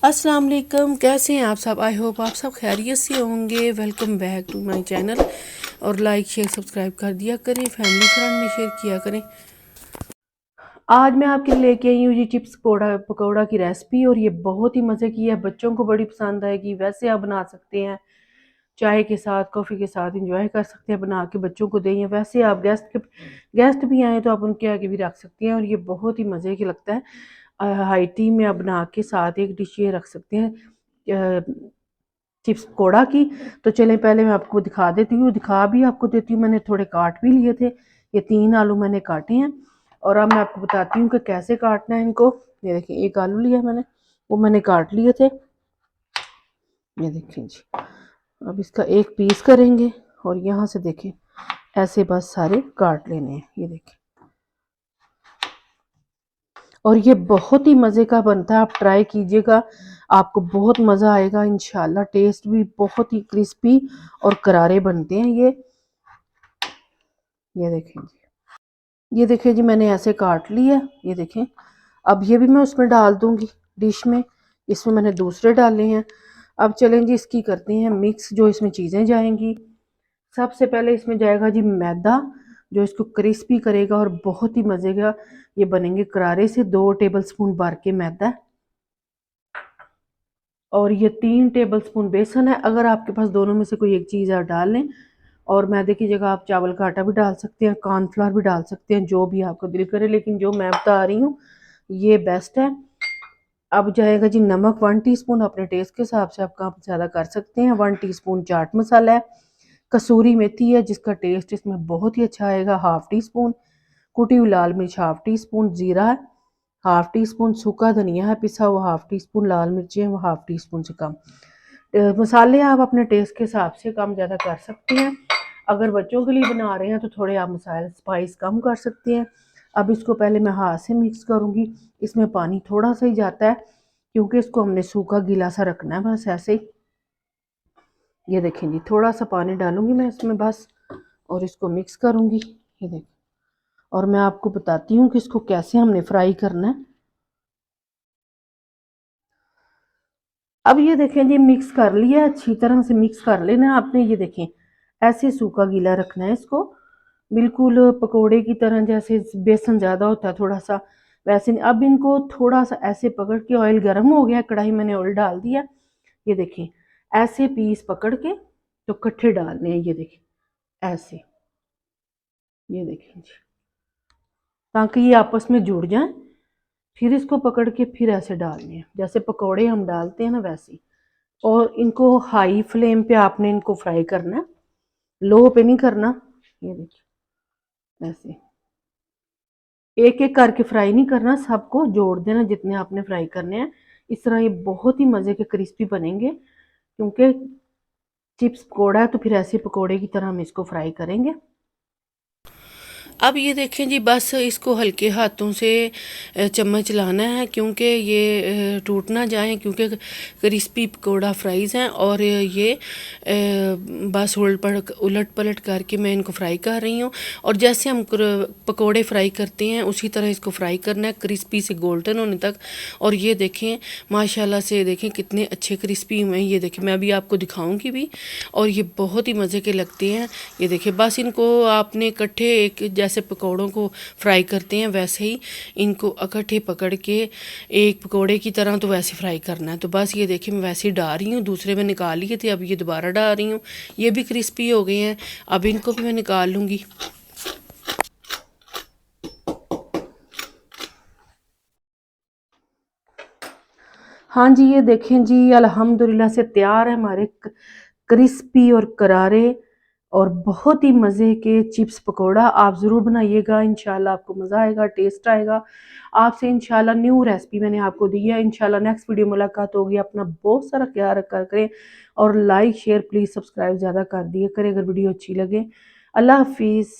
अस्सलाम वालेकुम, कैसे हैं आप सब। आई होप आप सब खैरियत से होंगे। Welcome back to my channel. और लाइक शेयर सब्सक्राइब कर दिया करें, फैमिली फ्रेंड में शेयर किया करें। आज मैं आपके लिए लेके आई हूँ ये चिप्स पकौड़ा की रेसिपी, और ये बहुत ही मज़े की है। बच्चों को बड़ी पसंद आएगी। वैसे आप बना सकते हैं, चाय के साथ कॉफ़ी के साथ इंजॉय कर सकते हैं, बना के बच्चों को दें। वैसे आप गेस्ट भी आए तो आप उनके आगे भी रख सकते हैं, और ये बहुत ही मज़े की लगता है। हाई टी में आप बना के साथ एक डिश ये रख सकते हैं चिप्स पकौड़ा की। तो चलें पहले मैं आपको दिखा देती हूँ, दिखा भी आपको देती हूँ। मैंने थोड़े काट भी लिए थे, ये 3 आलू मैंने काटे हैं। और अब मैं आपको बताती हूँ कि कैसे काटना है इनको। ये देखिए, एक आलू लिया मैंने, वो मैंने काट लिए थे। ये देखिए जी, अब इसका एक पीस करेंगे, और यहाँ से देखें ऐसे बस सारे काट लेने हैं। ये देखिए, और ये बहुत ही मज़े का बनता है। आप ट्राई कीजिएगा, आपको बहुत मज़ा आएगा इंशाल्लाह। टेस्ट भी बहुत ही क्रिस्पी और करारे बनते हैं ये देखें जी, ये देखिए जी, मैंने ऐसे काट लिया। ये देखें, अब ये भी मैं उसमें डाल दूंगी डिश में। इसमें मैंने दूसरे डाले हैं। अब चलें जी, इसकी करते हैं मिक्स। जो इसमें चीज़ें जाएंगी, सबसे पहले इसमें जाएगा जी मैदा, जो इसको क्रिस्पी करेगा और बहुत ही मज़े का ये बनेंगे करारे से। 2 टेबल स्पून भर के मैदा, और ये 3 टेबल स्पून बेसन है। अगर आपके पास दोनों में से कोई एक चीज़ आप डाल लें, और मैदे की जगह आप चावल का आटा भी डाल सकते हैं, कॉर्नफ्लोर भी डाल सकते हैं, जो भी आपका दिल करे, लेकिन जो मैं बता रही हूँ ये बेस्ट है। अब जाएगा जी नमक 1 टीस्पून, अपने टेस्ट के हिसाब से आप कम ज़्यादा कर सकते हैं। 1 टीस्पून चाट मसाला है। कसूरी मेथी है, जिसका टेस्ट इसमें बहुत ही अच्छा आएगा, 1/2 टीस्पून। कुटी हुई लाल मिर्च 1/2 टीस्पून। जीरा है 1/2 टीस्पून। सूखा धनिया है पिसा हुआ 1/2 टीस्पून। लाल मिर्चें हैं वो 1/2 टीस्पून से कम। मसाले आप अपने टेस्ट के हिसाब से कम ज़्यादा कर सकते हैं। अगर बच्चों के लिए बना रहे हैं तो थोड़े आप मसाले स्पाइस कम कर सकते हैं। अब इसको पहले मैं हाथ से मिक्स करूँगी। इसमें पानी थोड़ा सा ही जाता है, क्योंकि इसको हमने सूखा गीला सा रखना है, बस ऐसे ही। ये देखें जी, थोड़ा सा पानी डालूंगी मैं इसमें बस, और इसको मिक्स करूँगी। ये देखें, और मैं आपको बताती हूँ कि इसको कैसे हमने फ्राई करना है। अब ये देखें जी, मिक्स कर लिया, अच्छी तरह से मिक्स कर लेना आपने। ये देखें, ऐसे सूखा गीला रखना है इसको, बिल्कुल पकोड़े की तरह। जैसे बेसन ज़्यादा होता है थोड़ा सा, वैसे नहीं। अब इनको थोड़ा सा ऐसे पकड़ के, ऑयल गर्म हो गया, कढ़ाई मैंने ऑयल डाल दिया। ये देखें, ऐसे पीस पकड़ के तो इकट्ठे डालने हैं। ये देखें ऐसे, ये देखें जी, ताकि ये आपस में जुड़ जाएं। फिर इसको पकड़ के फिर ऐसे डालने हैं, जैसे पकोड़े हम डालते हैं ना, वैसे। और इनको हाई फ्लेम पे आपने इनको फ्राई करना है, लो पे नहीं करना। ये देखिए ऐसे एक एक करके फ्राई नहीं करना, सबको जोड़ देना जितने आपने फ्राई करने हैं। इस तरह ये बहुत ही मज़े के क्रिस्पी बनेंगे, क्योंकि चिप्स पकोड़ा है तो फिर ऐसे पकोड़े की तरह हम इसको फ्राई करेंगे। अब ये देखें जी, बस इसको हल्के हाथों से चम्मच चलाना है, क्योंकि ये टूट ना जाए, क्योंकि क्रिस्पी पकोड़ा फ्राइज़ हैं। और ये बस उलट पलट करके मैं इनको फ्राई कर रही हूँ। और जैसे हम पकोड़े फ्राई करते हैं उसी तरह इसको फ्राई करना है, क्रिस्पी से गोल्डन होने तक। और ये देखें माशाल्लाह से, देखें कितने अच्छे क्रिस्पी हुए हैं। ये देखें, मैं अभी आपको दिखाऊंगी भी, और ये बहुत ही मज़े के लगते हैं। ये देखिए, बस इनको आपने इकट्ठे, एक जैसे पकौड़ों को फ्राई करते हैं वैसे ही इनको इकट्ठे पकड़ के एक पकौड़े की तरह तो वैसे फ्राई करना है। तो बस ये देखिए, मैं वैसे ही डाल रही हूँ। दूसरे में निकाल लिए थे, अब ये दोबारा डाल रही हूँ। ये भी क्रिस्पी हो गए हैं, अब इनको भी मैं निकाल लूँगी। हाँ जी, ये देखें जी, अल्हम्दुलिल्लाह से तैयार है हमारे क्रिस्पी और करारे और बहुत ही मज़े के चिप्स पकोड़ा। आप ज़रूर बनाइएगा, इंशाल्लाह आपको मज़ा आएगा, टेस्ट आएगा। आपसे इंशाल्लाह न्यू रेसिपी मैंने आपको दी है। इंशाल्लाह नेक्स्ट वीडियो मुलाकात होगी। अपना बहुत सारा ख्याल रखा करें, और लाइक शेयर प्लीज़ सब्सक्राइब ज़्यादा कर दिया करें अगर वीडियो अच्छी लगे। अल्लाह हाफिज़।